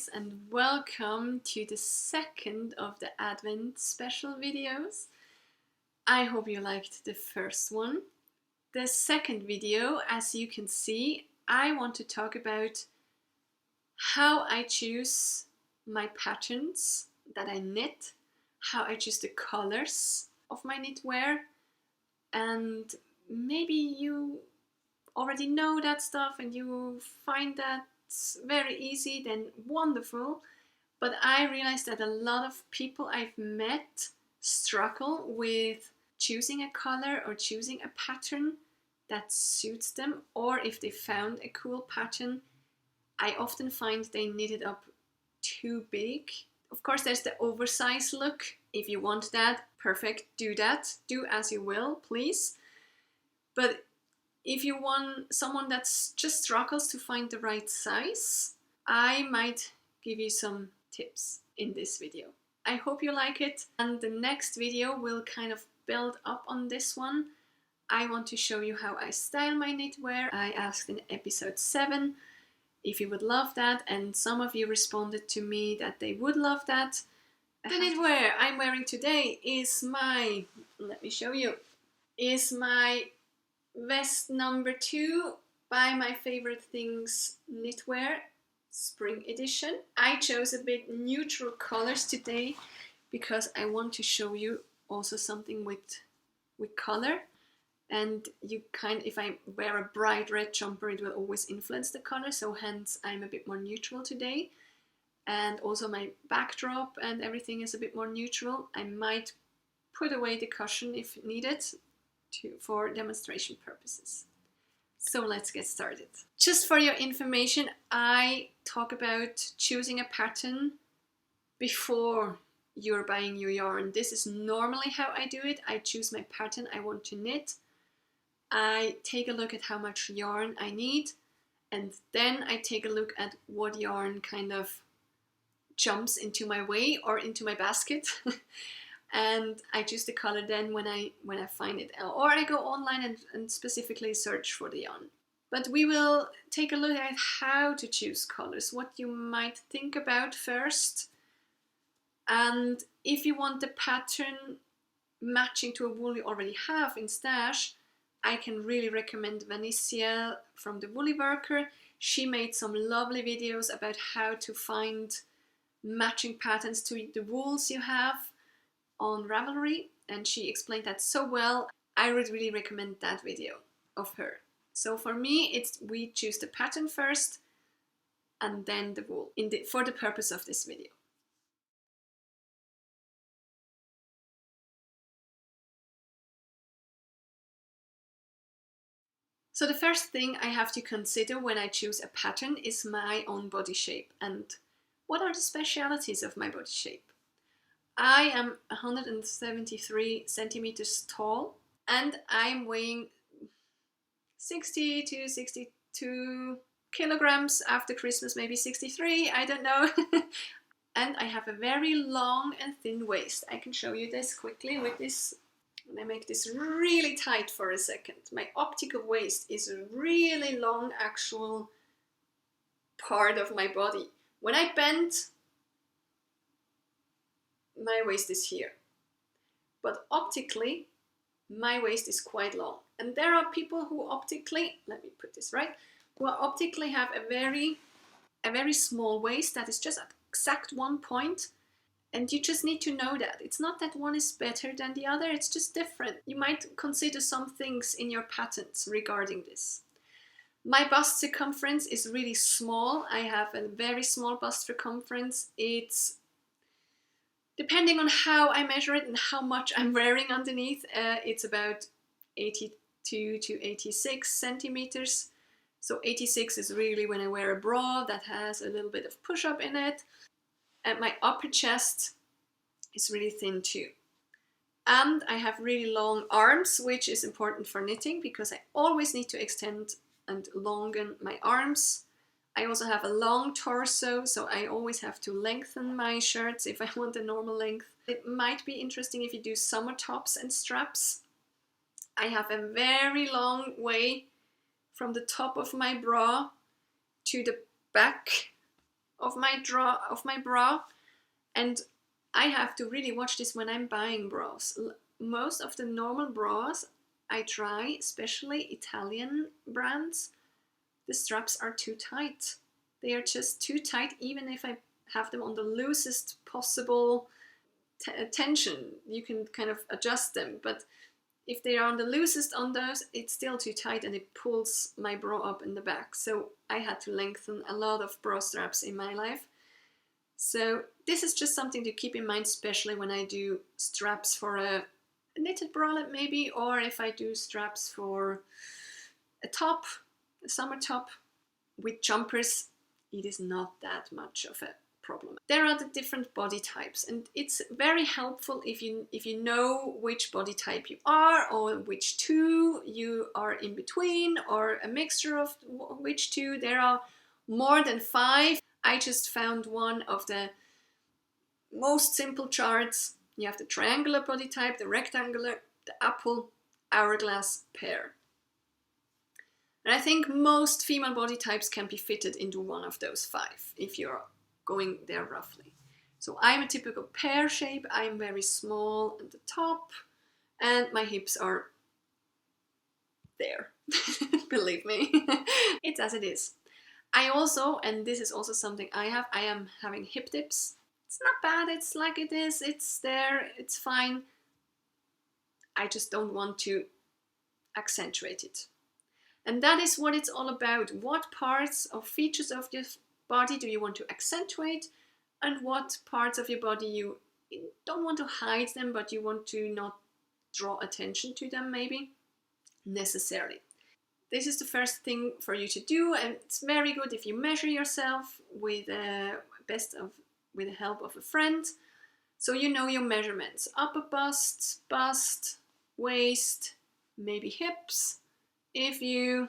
guys, and welcome to the second of the Advent special videos. I hope you liked the first one. The second video, as you can see, I want to talk about how I choose my patterns that I knit, how I choose the colors of my knitwear, and maybe you already know that stuff and you find that very easy, then wonderful. But I realized that a lot of people I've met struggle with choosing a color or choosing a pattern that suits them, or if they found a cool pattern, I often find they knit it up too big. Of course, there's the oversized look. If you want that, perfect, do that. Do as you will, please. But if you want someone that just struggles to find the right size, I might give you some tips in this video. I hope you like it, and the next video will kind of build up on this one. I want to show you how I style my knitwear. I asked in episode 7 if you would love that, and some of you responded to me that they would love that. The knitwear I'm wearing today is my, let me show you, is my vest number 2 by My Favorite Things Knitwear Spring Edition. I chose a bit neutral colors today because I want to show you also something with color. And you if I wear a bright red jumper, it will always influence the color, so hence I'm a bit more neutral today. And also my backdrop and everything is a bit more neutral. I might put away the cushion if needed for demonstration purposes. So let's get started. Just for your information, I talk about choosing a pattern before you're buying your yarn. This is normally how I do it. I choose my pattern I want to knit. I take a look at how much yarn I need, and then I take a look at what yarn kind of jumps into my way or into my basket. And I choose the color then when I find it, or I go online and specifically search for the yarn. But we will take a look at how to choose colors, what you might think about first. And if you want the pattern matching to a wool you already have in stash, I can really recommend Vanessa from The Woolly Worker. She made some lovely videos about how to find matching patterns to the wools you have on Ravelry, and she explained that so well. I would really recommend that video of her. So for me, we choose the pattern first and then the wool for the purpose of this video. So the first thing I have to consider when I choose a pattern is my own body shape, and what are the specialities of my body shape. I am 173 centimeters tall, and I'm weighing 60 to 62 kilograms after Christmas, maybe 63, I don't know. And I have a very long and thin waist. I can show you this quickly with this. And I make this really tight for a second. My optical waist is a really long actual part of my body. When I bend, my waist is here. But optically, my waist is quite long. And there are people who optically, let me put this right, who optically have a very small waist that is just at exact one point. And you just need to know that. It's not that one is better than the other, it's just different. You might consider some things in your patterns regarding this. My bust circumference is really small. I have a very small bust circumference. It's, depending on how I measure it and how much I'm wearing underneath, it's about 82 to 86 centimeters. So 86 is really when I wear a bra that has a little bit of push-up in it. And my upper chest is really thin too. And I have really long arms, which is important for knitting because I always need to extend and longen my arms. I also have a long torso, so I always have to lengthen my shirts if I want a normal length. It might be interesting if you do summer tops and straps. I have a very long way from the top of my bra to the back of my bra, and I have to really watch this when I'm buying bras. Most of the normal bras I try, especially Italian brands, the straps are too tight. They are just too tight, even if I have them on the loosest possible tension. You can kind of adjust them, but if they are on the loosest on those, it's still too tight and it pulls my bra up in the back. So I had to lengthen a lot of bra straps in my life. So this is just something to keep in mind, especially when I do straps for a knitted bralette maybe, or if I do straps for a top, a summer top. With jumpers, it is not that much of a problem. There are the different body types, and it's very helpful if you know which body type you are, or which two you are in between, or a mixture of which two. There are more than 5. I just found one of the most simple charts. You have the triangular body type, the rectangular, the apple, hourglass, pear. And I think most female body types can be fitted into one of those 5 if you're going there roughly. So I'm a typical pear shape. I'm very small at the top and my hips are there. Believe me, it's as it is. I also, and this is also something I am having hip dips. It's not bad, it's like it is, it's there, it's fine. I just don't want to accentuate it. And that is what it's all about. What parts or features of your body do you want to accentuate, and what parts of your body you don't want to hide them, but you want to not draw attention to them maybe necessarily. This is the first thing for you to do, and it's very good if you measure yourself with the help of a friend, so you know your measurements: upper bust, waist, maybe hips. If you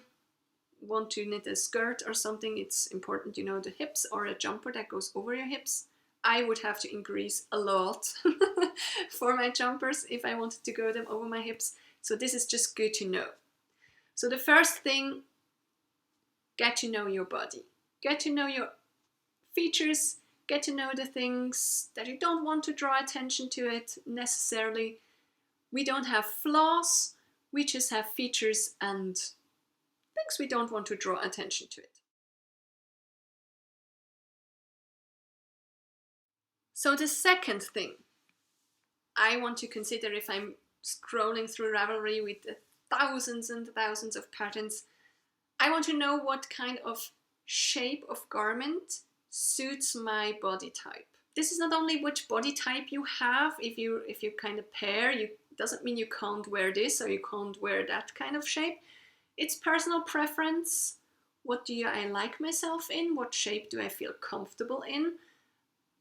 want to knit a skirt or something, it's important you know the hips, or a jumper that goes over your hips. I would have to increase a lot for my jumpers if I wanted to go them over my hips. So this is just good to know. So the first thing, get to know your body. Get to know your features. Get to know the things that you don't want to draw attention to it necessarily. We don't have flaws. We just have features and things we don't want to draw attention to it. So the second thing I want to consider if I'm scrolling through Ravelry with the thousands and thousands of patterns, I want to know what kind of shape of garment suits my body type. This is not only which body type you have. If you kind of pair, it doesn't mean you can't wear this or you can't wear that kind of shape. It's personal preference. What do I like myself in? What shape do I feel comfortable in?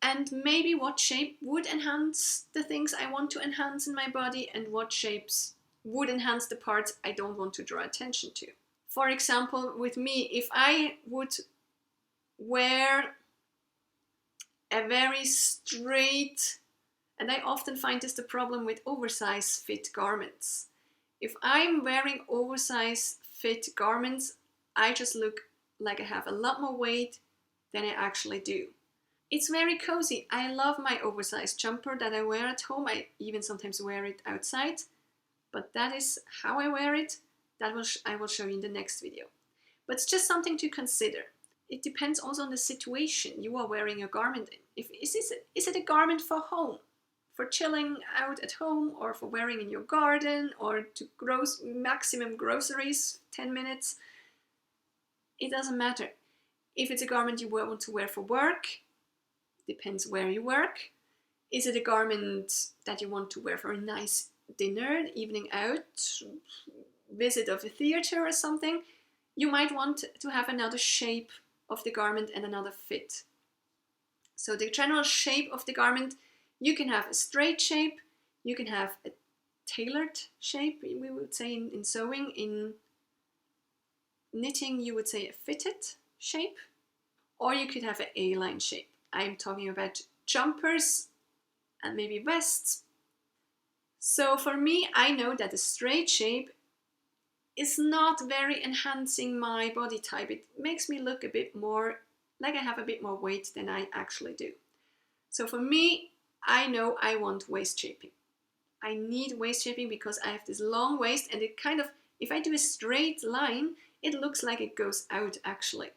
And maybe what shape would enhance the things I want to enhance in my body, and what shapes would enhance the parts I don't want to draw attention to. For example, with me, if I would wear a very straight, and I often find this the problem with oversized fit garments. If I'm wearing oversized fit garments, I just look like I have a lot more weight than I actually do. It's very cozy. I love my oversized jumper that I wear at home. I even sometimes wear it outside, but that is how I wear it. I will show you in the next video. But it's just something to consider. It depends also on the situation you are wearing a garment in. Is it a garment for home, for chilling out at home, or for wearing in your garden, or to maximum groceries, 10 minutes? It doesn't matter. If it's a garment you want to wear for work, depends where you work. Is it a garment that you want to wear for a nice dinner, evening out, visit of a theater or something? You might want to have another shape of the garment and another fit. So the general shape of the garment, you can have a straight shape, you can have a tailored shape, we would say in sewing. In knitting, you would say a fitted shape, or you could have an A-line shape. I'm talking about jumpers and maybe vests. So for me, I know that a straight shape is not very enhancing my body type. It makes me look a bit more like I have a bit more weight than I actually do. So for me, I know I want waist shaping. I need waist shaping because I have this long waist, and it kind of, if I do a straight line, it looks like it goes out actually.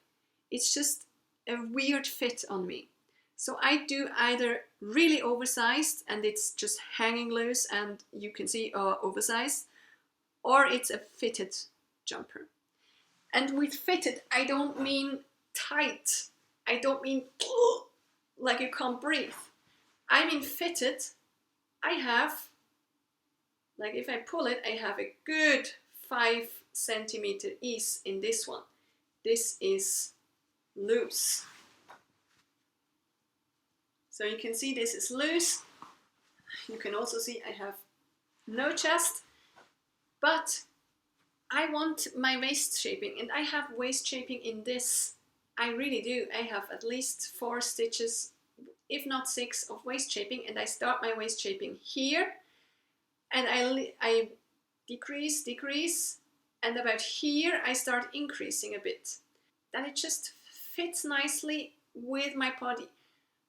It's just a weird fit on me. So I do either really oversized and it's just hanging loose and you can see oversized, or it's a fitted jumper. And with fitted, I don't mean tight. I don't mean like you can't breathe. I mean fitted. I have, like if I pull it, I have a good 5 centimeter ease in this one. This is loose. So you can see this is loose. You can also see I have no chest, but I want my waist shaping, and I have waist shaping in this. I really do. I have at least 4 stitches, if not 6, of waist shaping, and I start my waist shaping here, and I decrease, and about here I start increasing a bit. Then it just fits nicely with my body.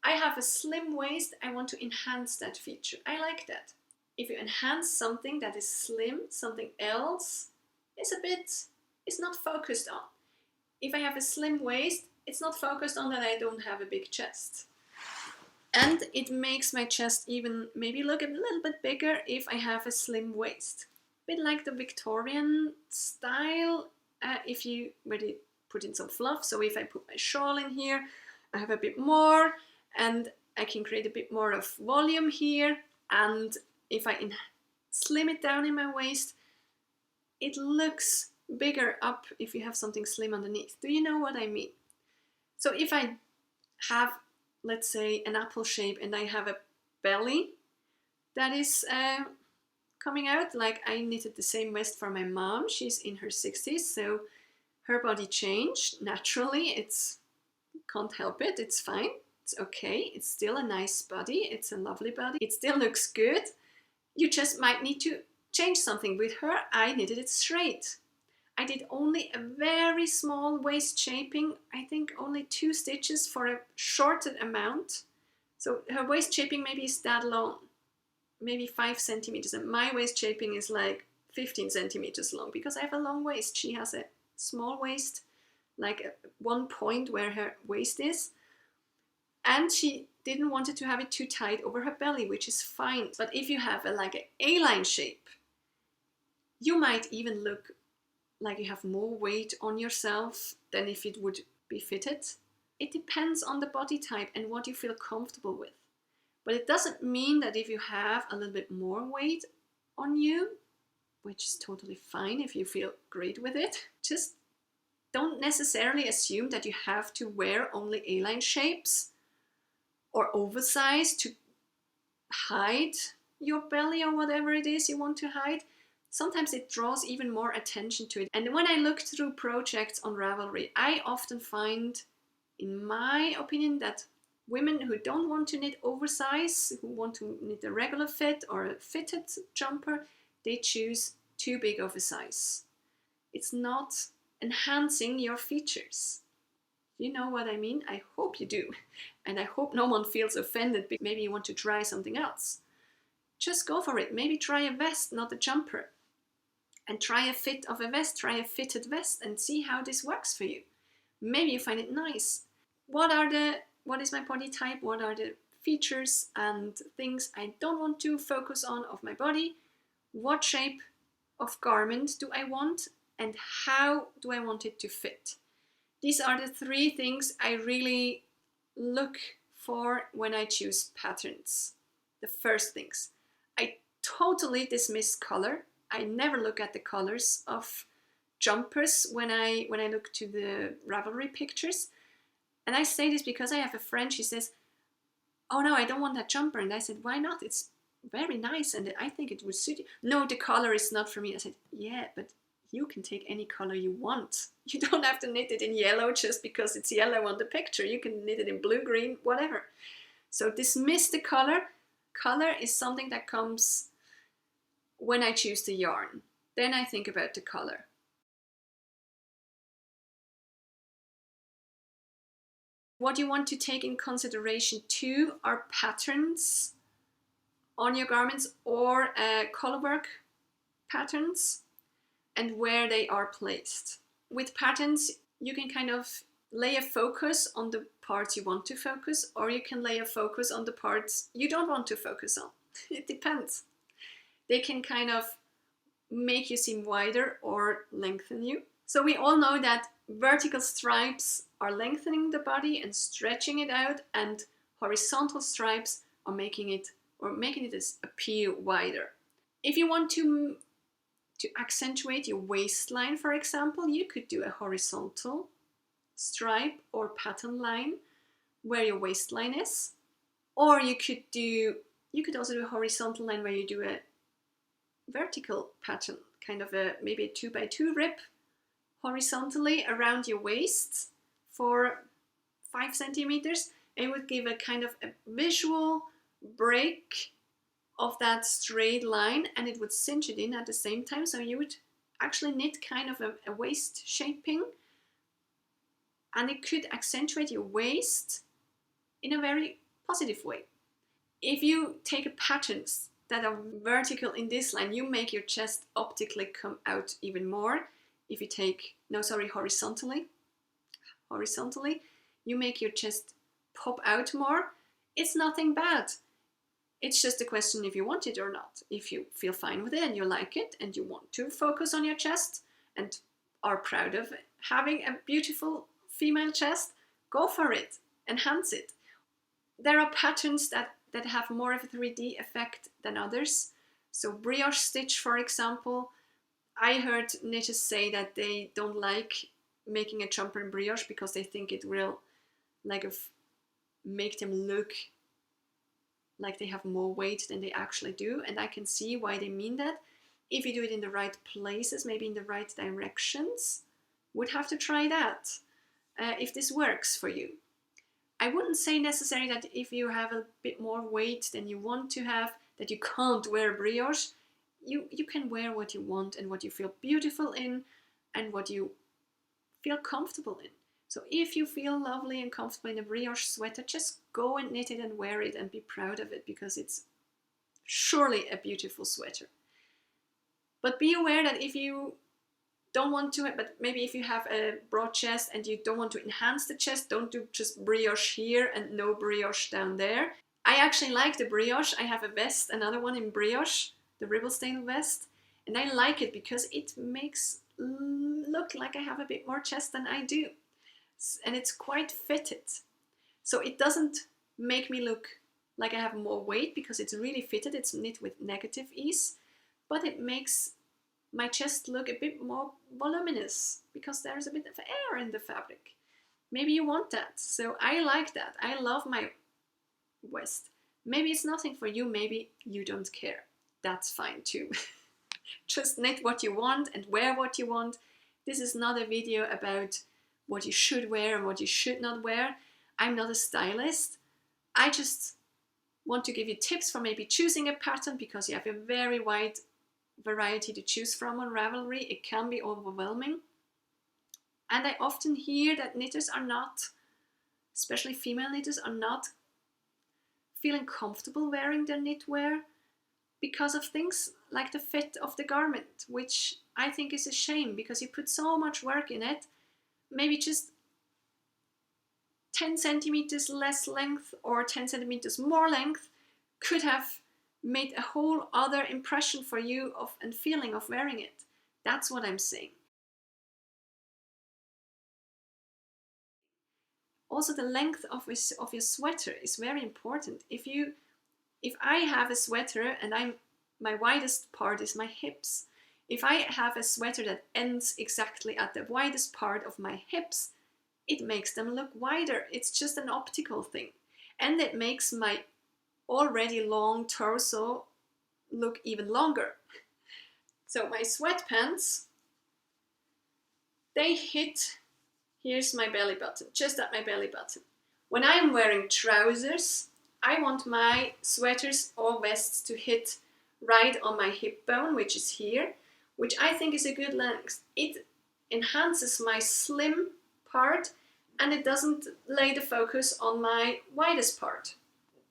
I have a slim waist. I want to enhance that feature. I like that. If you enhance something that is slim, something else is not focused on. If I have a slim waist, it's not focused on that I don't have a big chest. And it makes my chest even maybe look a little bit bigger if I have a slim waist. A bit like the Victorian style, if you really put in some fluff. So if I put my shawl in here, I have a bit more, and I can create a bit more of volume here. And if I slim it down in my waist, it looks bigger up if you have something slim underneath. Do you know what I mean? So if I have, let's say, an apple shape and I have a belly that is coming out, like I knitted the same vest for my mom. She's in her 60s, so her body changed naturally. Can't help it. It's fine. It's okay. It's still a nice body. It's a lovely body. It still looks good. You just might need to change something. With her, I knitted it straight. I did only a very small waist shaping. I think only 2 stitches for a shorter amount. So her waist shaping maybe is that long, maybe 5 centimeters. And my waist shaping is like 15 centimeters long because I have a long waist. She has a small waist, like one point where her waist is. And she didn't want it to have it too tight over her belly, which is fine. But if you have like an A-line shape, you might even look like you have more weight on yourself than if it would be fitted. It depends on the body type and what you feel comfortable with. But it doesn't mean that if you have a little bit more weight on you, which is totally fine if you feel great with it, just don't necessarily assume that you have to wear only A-line shapes or oversized to hide your belly or whatever it is you want to hide. Sometimes it draws even more attention to it. And when I look through projects on Ravelry, I often find, in my opinion, that women who don't want to knit oversize, who want to knit a regular fit or a fitted jumper, they choose too big of a size. It's not enhancing your features. You know what I mean? I hope you do. And I hope no one feels offended because maybe you want to try something else. Just go for it. Maybe try a vest, not a jumper. And try a fit of a vest, try a fitted vest and see how this works for you. Maybe you find it nice. What is my body type? What are the features and things I don't want to focus on of my body? What shape of garment do I want? And how do I want it to fit? These are the 3 things I really look for when I choose patterns. The first things. I totally dismiss color. I never look at the colors of jumpers when I look to the Ravelry pictures. And I say this because I have a friend, she says, oh no, I don't want that jumper. And I said, why not? It's very nice and I think it would suit you. No, the color is not for me. I said, yeah, but you can take any color you want. You don't have to knit it in yellow just because it's yellow on the picture. You can knit it in blue, green, whatever. So dismiss the color. Color is something that comes when I choose the yarn. Then I think about the color. What you want to take in consideration too are patterns on your garments or colorwork patterns and where they are placed. With patterns, you can kind of lay a focus on the parts you want to focus, or you can lay a focus on the parts you don't want to focus on. It depends. They can kind of make you seem wider or lengthen you. So we all know that vertical stripes are lengthening the body and stretching it out, and horizontal stripes are making it appear wider. If you want to accentuate your waistline, for example, you could do a horizontal stripe or pattern line where your waistline is, or you could also do a horizontal line where you do a vertical pattern, kind of maybe a 2x2 rib horizontally around your waist for 5 centimeters. It would give a kind of a visual break of that straight line, and it would cinch it in at the same time, so you would actually knit kind of a waist shaping, and it could accentuate your waist in a very positive way. If you take patterns that are vertical in this line, you make your chest optically come out even more. If you take, horizontally, you make your chest pop out more. It's nothing bad. It's just a question if you want it or not. If you feel fine with it and you like it and you want to focus on your chest and are proud of having a beautiful female chest, go for it, enhance it. There are patterns that have more of a 3D effect than others. So brioche stitch, for example, I heard knitters say that they don't like making a jumper in brioche because they think it will make them look like they have more weight than they actually do, and I can see why they mean that. If you do it in the right places, maybe in the right directions, would have to try that if this works for you. I wouldn't say necessarily that if you have a bit more weight than you want to have, that you can't wear brioche. You can wear what you want and what you feel beautiful in and what you feel comfortable in. So if you feel lovely and comfortable in a brioche sweater, just go and knit it and wear it and be proud of it, because it's surely a beautiful sweater. But be aware that if you don't want to, but maybe if you have a broad chest and you don't want to enhance the chest, don't do just brioche here and no brioche down there. I actually like the brioche. I have a vest, another one in brioche, the Ribblestain vest, and I like it because it makes look like I have a bit more chest than I do. And it's quite fitted. So it doesn't make me look like I have more weight because it's really fitted. It's knit with negative ease, but it makes my chest look a bit more voluminous because there's a bit of air in the fabric. Maybe you want that. So I like that. I love my vest. Maybe it's nothing for you. Maybe you don't care. That's fine too. Just knit what you want and wear what you want. This is not a video about what you should wear and what you should not wear. I'm not a stylist. I just want to give you tips for maybe choosing a pattern, because you have a very wide variety to choose from on Ravelry. It can be overwhelming. And I often hear that knitters are not, especially female knitters, are not feeling comfortable wearing their knitwear because of things like the fit of the garment, which I think is a shame because you put so much work in it. Maybe just 10 centimeters less length or 10 centimeters more length could have made a whole other impression for you and feeling of wearing it. That's what I'm saying. Also, the length of your sweater is very important. If I have a sweater and my widest part is my hips. If I have a sweater that ends exactly at the widest part of my hips, it makes them look wider. It's just an optical thing. And it makes my already long torso look even longer. So my sweatpants, they hit, here's my belly button, just at my belly button. When I'm wearing trousers, I want my sweaters or vests to hit right on my hip bone, which is here, which I think is a good length. It enhances my slim part and it doesn't lay the focus on my widest part.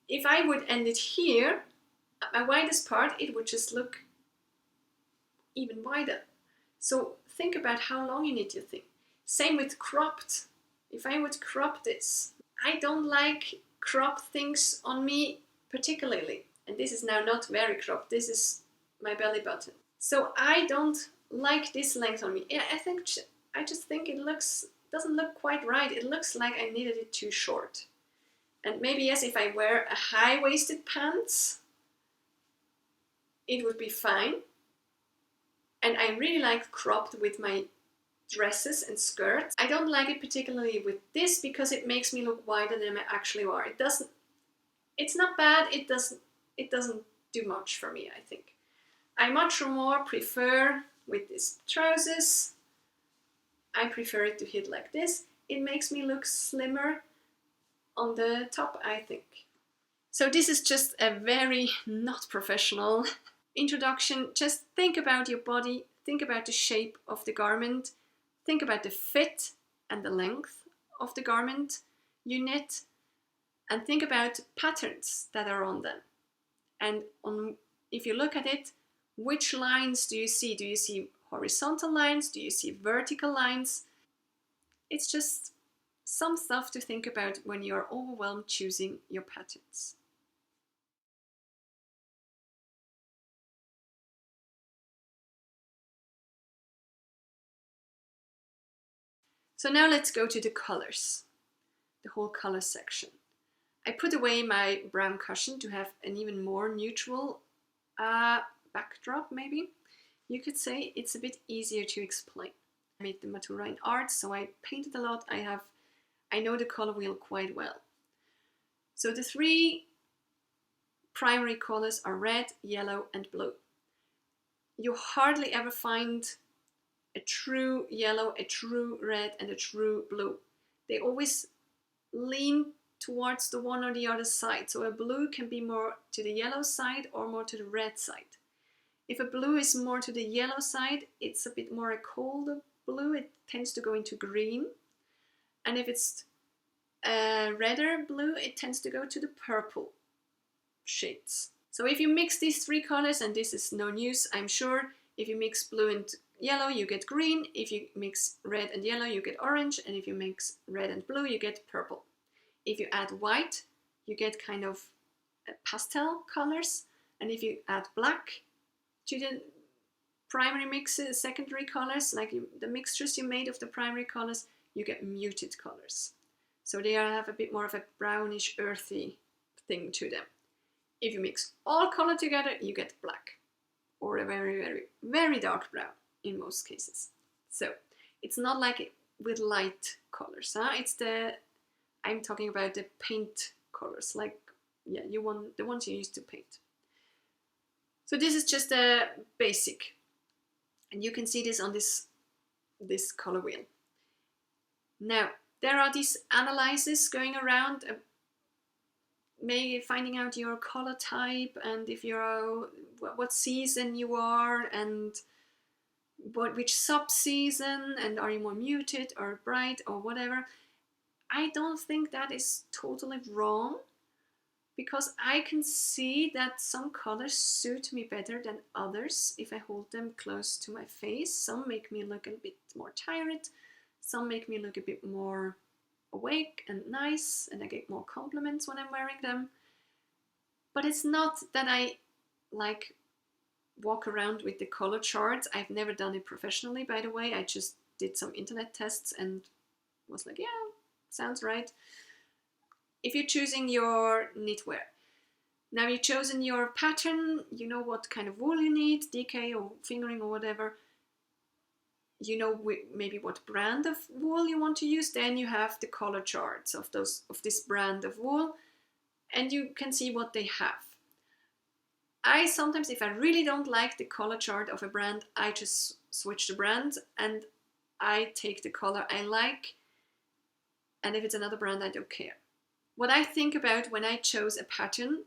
If I would end it here, at my widest part, it would just look even wider. So think about how long you need your thing. Same with cropped. If I would crop this, I don't like cropped things on me particularly. And this is now not very cropped. This is my belly button. So I don't like this length on me. I just think it doesn't look quite right. It looks like I needed it too short. And maybe yes, if I wear a high-waisted pants, it would be fine. And I really like cropped with my dresses and skirts. I don't like it particularly with this because it makes me look wider than I actually are. It's not bad. It doesn't do much for me, I think. I much more prefer with these trousers. I prefer it to hit like this. It makes me look slimmer on the top, I think. So this is just a very not professional introduction. Just think about your body, think about the shape of the garment, think about the fit and the length of the garment you knit, and think about patterns that are on them. And if you look at it, which lines do you see? Do you see horizontal lines? Do you see vertical lines? It's just some stuff to think about when you're overwhelmed choosing your patterns. So now let's go to the colors, the whole color section. I put away my brown cushion to have an even more neutral backdrop, maybe. You could say it's a bit easier to explain. I made the Matura in art, so I painted a lot. I know the color wheel quite well. So the three primary colors are red, yellow, and blue. You hardly ever find a true yellow, a true red, and a true blue. They always lean towards the one or the other side. So a blue can be more to the yellow side or more to the red side. If a blue is more to the yellow side, it's a bit more a colder blue. It tends to go into green. And if it's a redder blue, it tends to go to the purple shades. So if you mix these three colors, and this is no news, I'm sure, if you mix blue and yellow, you get green. If you mix red and yellow, you get orange. And if you mix red and blue, you get purple. If you add white, you get kind of pastel colors. And if you add black to the primary mixes, secondary colors, like the mixtures you made of the primary colors, you get muted colors. So they have a bit more of a brownish, earthy thing to them. If you mix all color together, you get black, or a very, very, very dark brown in most cases. So it's not like with light colors. I'm talking about the paint colors, like the ones you use to paint. So this is just a basic, and you can see this on this color wheel. Now there are these analyses going around, maybe finding out your color type and if you're what season you are and which sub-season, and are you more muted or bright or whatever. I don't think that is totally wrong, because I can see that some colors suit me better than others if I hold them close to my face. Some make me look a bit more tired, some make me look a bit more awake and nice, and I get more compliments when I'm wearing them. But it's not that I like walk around with the color charts. I've never done it professionally, by the way. I just did some internet tests and was like, yeah, sounds right. If you're choosing your knitwear, now you've chosen your pattern, you know what kind of wool you need, DK or fingering or whatever. You know maybe what brand of wool you want to use. Then you have the color charts of this brand of wool, and you can see what they have. I sometimes, if I really don't like the color chart of a brand, I just switch the brand and I take the color I like, and if it's another brand, I don't care. What I think about when I chose a pattern,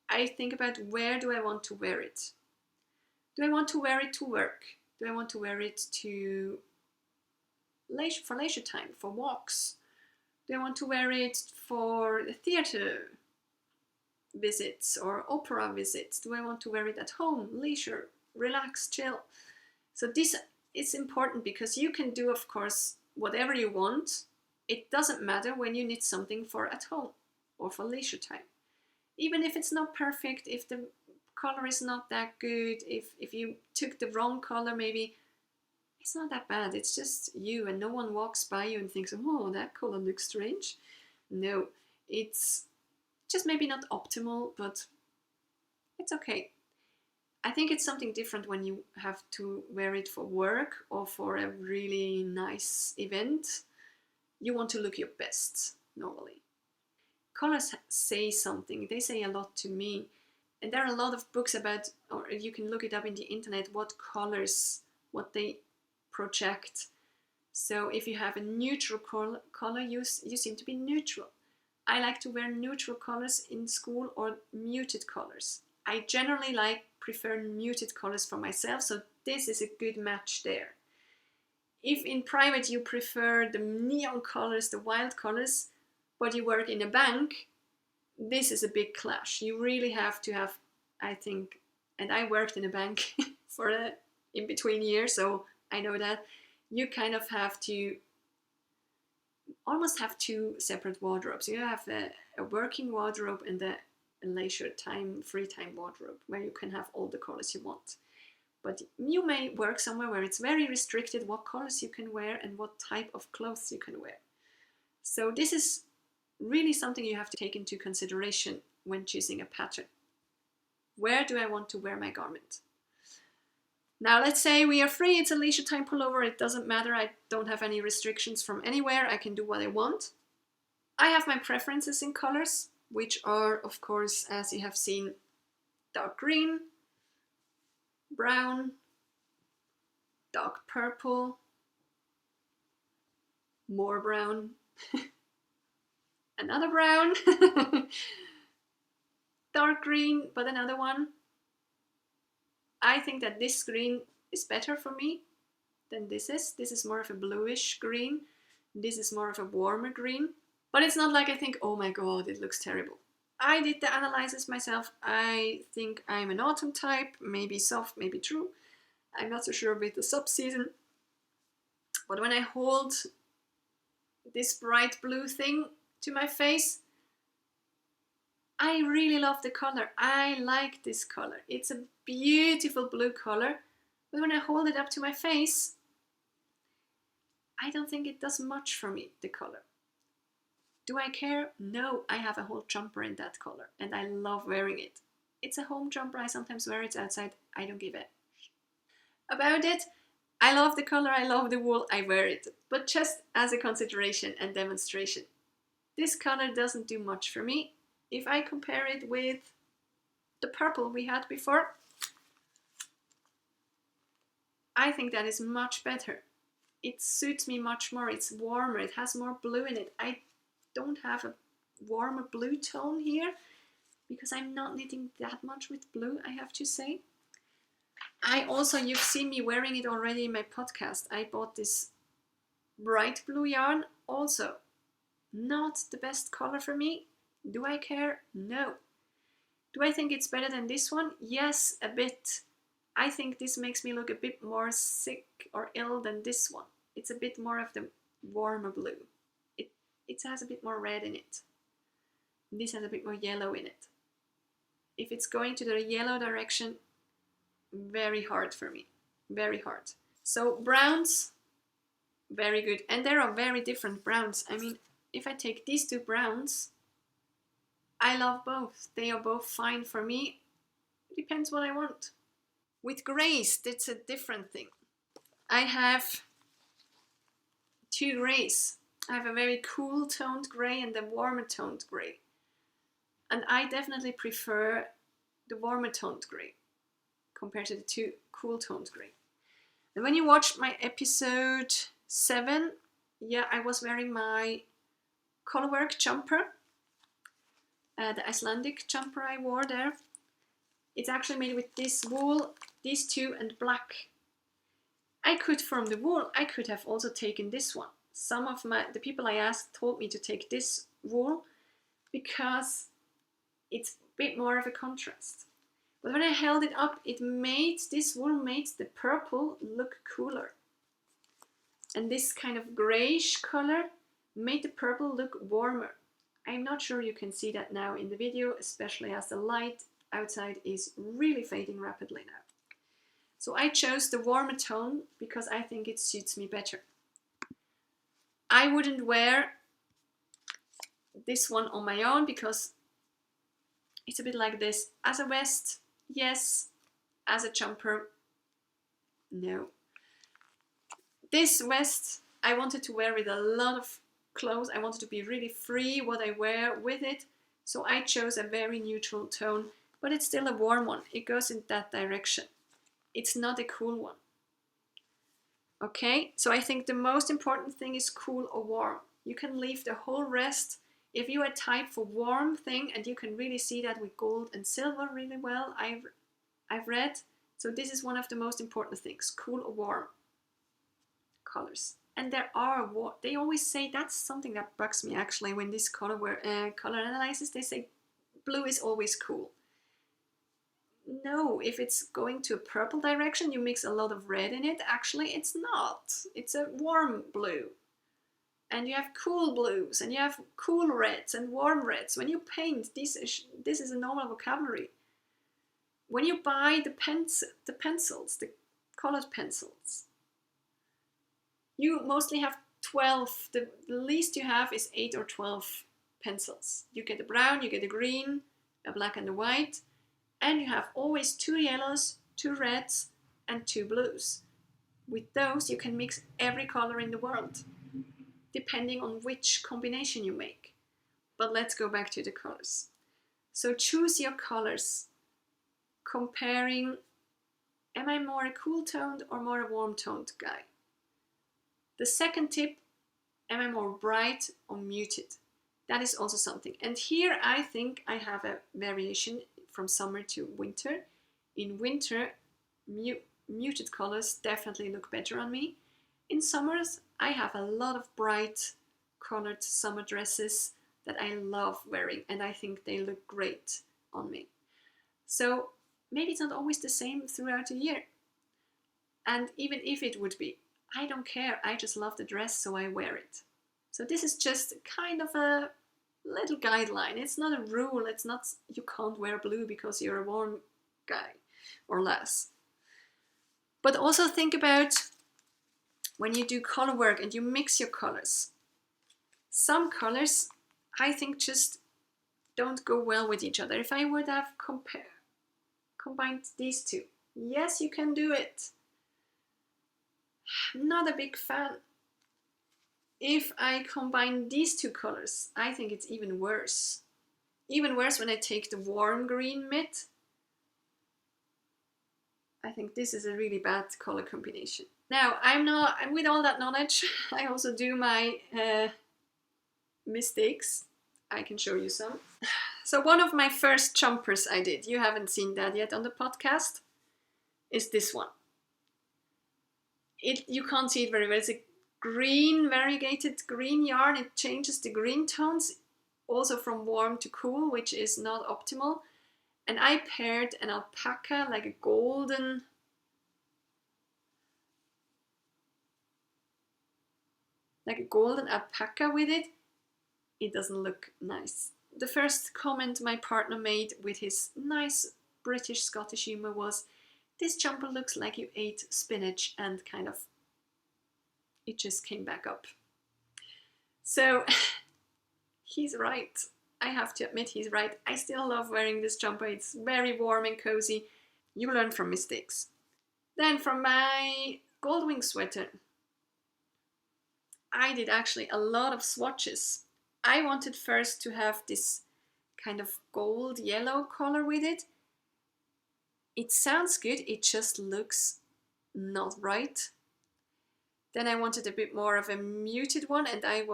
I think about where do I want to wear it. Do I want to wear it to work? Do I want to wear it for leisure time, for walks? Do I want to wear it for theatre visits or opera visits? Do I want to wear it at home, leisure, relax, chill? So this is important because you can do, of course, whatever you want. It doesn't matter when you knit something for at home or for leisure time. Even if it's not perfect, if the color is not that good, if you took the wrong color, maybe it's not that bad. It's just you, and no one walks by you and thinks, oh, that color looks strange. No, it's just maybe not optimal, but it's okay. I think it's something different when you have to wear it for work or for a really nice event. You want to look your best, normally. Colors say something. They say a lot to me. And there are a lot of books about, or you can look it up in the internet, what colors, what they project. So if you have a neutral color, you seem to be neutral. I like to wear neutral colors in school or muted colors. I generally prefer muted colors for myself, so this is a good match there. If in private you prefer the neon colors, the wild colors, but you work in a bank, this is a big clash. You really have to have, I think, and I worked in a bank for an in-between year, so I know that you kind of have to almost have two separate wardrobes. You have a working wardrobe and a leisure time, free time wardrobe where you can have all the colors you want. But you may work somewhere where it's very restricted what colors you can wear and what type of clothes you can wear. So this is really something you have to take into consideration when choosing a pattern. Where do I want to wear my garment? Now let's say we are free, it's a leisure time pullover, it doesn't matter, I don't have any restrictions from anywhere, I can do what I want. I have my preferences in colors, which are, of course, as you have seen, dark green, brown, dark purple, more brown, another brown, dark green, but another one. I think that this green is better for me than this is. This is more of a bluish green. This is more of a warmer green. But it's not like I think, oh my god, it looks terrible. I did the analysis myself. I think I'm an autumn type, maybe soft, maybe true. I'm not so sure with the sub-season. But when I hold this bright blue thing to my face, I really love the color. I like this color. It's a beautiful blue color. But when I hold it up to my face, I don't think it does much for me, the color. Do I care? No, I have a whole jumper in that color and I love wearing it. It's a home jumper, I sometimes wear it outside, I don't give a about it. I love the color, I love the wool, I wear it. But just as a consideration and demonstration, this color doesn't do much for me. If I compare it with the purple we had before, I think that is much better. It suits me much more, it's warmer, it has more blue in it. I don't have a warmer blue tone here because I'm not knitting that much with blue, I have to say. You've seen me wearing it already in my podcast. I bought this bright blue yarn, also not the best color for me. Do I care? No. Do I think it's better than this one? Yes, a bit. I think this makes me look a bit more sick or ill than this one. It's a bit more of the warmer blue. It has a bit more red in it. This has a bit more yellow in it. If it's going to the yellow direction, very hard for me. Very hard. So browns, very good. And there are very different browns. I mean, if I take these two browns, I love both. They are both fine for me. It depends what I want. With grays, it's a different thing. I have two grays. I have a very cool toned gray and a warmer toned gray. And I definitely prefer the warmer toned gray compared to the two cool toned gray. And when you watched my episode 7, I was wearing my colorwork jumper, the Icelandic jumper I wore there. It's actually made with this wool, these two, and black. From the wool, I could have also taken this one. Some of the people I asked told me to take this wool because it's a bit more of a contrast. But when I held it up, this wool made the purple look cooler. And this kind of grayish color made the purple look warmer. I'm not sure you can see that now in the video, especially as the light outside is really fading rapidly now. So I chose the warmer tone because I think it suits me better. I wouldn't wear this one on my own because it's a bit like this. As a vest, yes. As a jumper, no. This vest I wanted to wear with a lot of clothes. I wanted to be really free what I wear with it. So I chose a very neutral tone, but it's still a warm one. It goes in that direction. It's not a cool one. Okay, so I think the most important thing is cool or warm. You can leave the whole rest. If you are type for warm thing, and you can really see that with gold and silver really well, I've read. So this is one of the most important things, cool or warm colors. And they always say, that's something that bugs me actually when this color analysis, they say blue is always cool. No, if it's going to a purple direction, you mix a lot of red in it. Actually, it's not. It's a warm blue. And you have cool blues, and you have cool reds and warm reds. When you paint, this is a normal vocabulary. When you buy the pencils, the colored pencils, you mostly have 12. The least you have is 8 or 12 pencils. You get a brown, you get a green, a black and a white. And you have always 2 yellows, 2 reds, and 2 blues. With those, you can mix every color in the world, depending on which combination you make. But let's go back to the colors. So choose your colors, comparing, am I more a cool toned or more a warm toned guy? The second tip, am I more bright or muted? That is also something. And here I think I have a variation from summer to winter. In winter, muted colors definitely look better on me. In summers, I have a lot of bright colored summer dresses that I love wearing, and I think they look great on me. So maybe it's not always the same throughout the year. And even if it would be, I don't care. I just love the dress, so I wear it. So this is just kind of a little guideline. It's not a rule. It's not you can't wear blue because you're a warm guy or less. But also think about when you do color work and you mix your colors. Some colors I think just don't go well with each other. If I would have combined these two, yes, you can do it. I'm not a big fan. If I combine these two colors, I think it's even worse. Even worse when I take the warm green mid. I think this is a really bad color combination. Now, I'm with all that knowledge, I also do my mistakes. I can show you some. So one of my first jumpers I did, you haven't seen that yet on the podcast, is this one. You can't see it very well. It's a green, variegated green yarn. It changes the green tones also from warm to cool, which is not optimal. And I paired an alpaca, like a golden alpaca with it. It doesn't look nice. The first comment my partner made with his nice British Scottish humor was, this jumper looks like you ate spinach and kind of, it just came back up. So he's right. I have to admit he's right. I still love wearing this jumper. It's very warm and cozy. You learn from mistakes. Then from my Goldwing sweater, I did actually a lot of swatches. I wanted first to have this kind of gold yellow color with it. It sounds good, it just looks not right. Then I wanted a bit more of a muted one, and I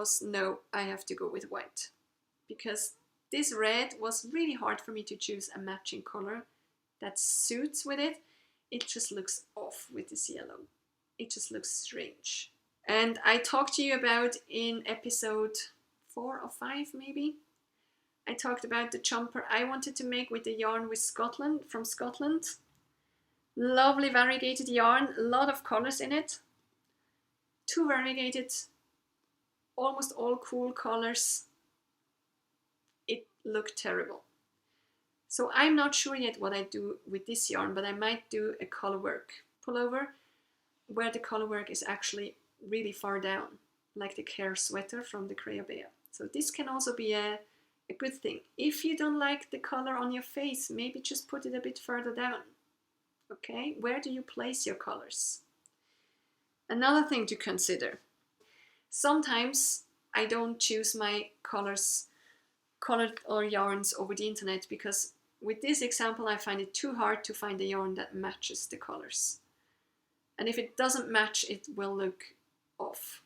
have to go with white. Because this red was really hard for me to choose a matching color that suits with it. It just looks off with this yellow. It just looks strange. And I talked to you about in episode 4 or 5 maybe, I talked about the jumper I wanted to make with the yarn from Scotland. Lovely variegated yarn, a lot of colors in it. Too variegated, almost all cool colors. It looked terrible. So I'm not sure yet what I do with this yarn, but I might do a colorwork pullover where the colorwork is actually really far down, like the Care sweater from the Creabea. So this can also be a good thing. If you don't like the color on your face, maybe just put it a bit further down. Okay, where do you place your colors? Another thing to consider. Sometimes I don't choose my colored or yarns over the internet because with this example I find it too hard to find a yarn that matches the colors. And if it doesn't match, it will look off.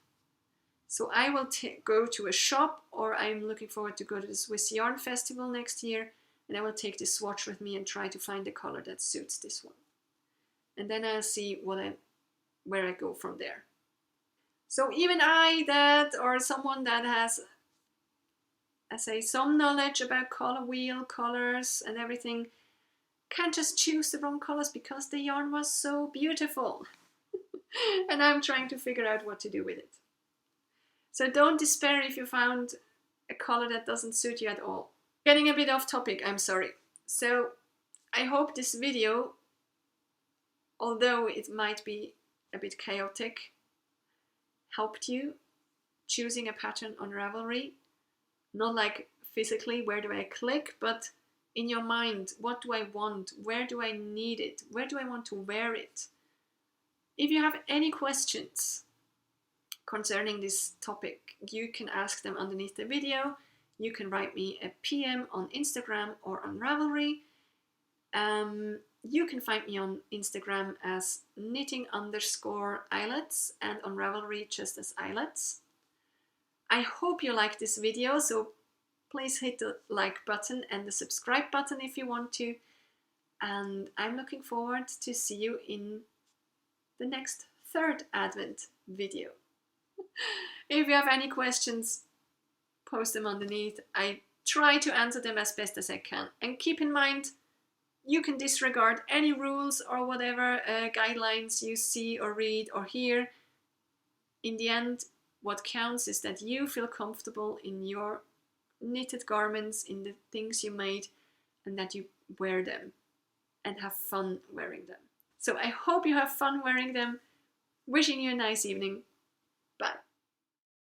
So I will go to a shop, or I'm looking forward to go to the Swiss Yarn Festival next year, and I will take this swatch with me and try to find a color that suits this one. And then I'll see where I go from there. So even or someone that has, I say, some knowledge about color wheel, colors and everything, can't just choose the wrong colors because the yarn was so beautiful. And I'm trying to figure out what to do with it. So don't despair if you found a color that doesn't suit you at all. Getting a bit off topic, I'm sorry. So I hope this video, although it might be a bit chaotic, helped you choosing a pattern on Ravelry. Not like physically, where do I click, but in your mind, what do I want? Where do I need it? Where do I want to wear it? If you have any questions concerning this topic, you can ask them underneath the video. You can write me a PM on Instagram or on Ravelry. You can find me on Instagram as knitting_Eillets and on Ravelry just as Eillets. I hope you like this video, so please hit the like button and the subscribe button if you want to. And I'm looking forward to see you in the next third Advent video. If you have any questions, post them underneath. I try to answer them as best as I can. And keep in mind, you can disregard any rules or whatever guidelines you see or read or hear. In the end, what counts is that you feel comfortable in your knitted garments, in the things you made, and that you wear them and have fun wearing them. So I hope you have fun wearing them. Wishing you a nice evening.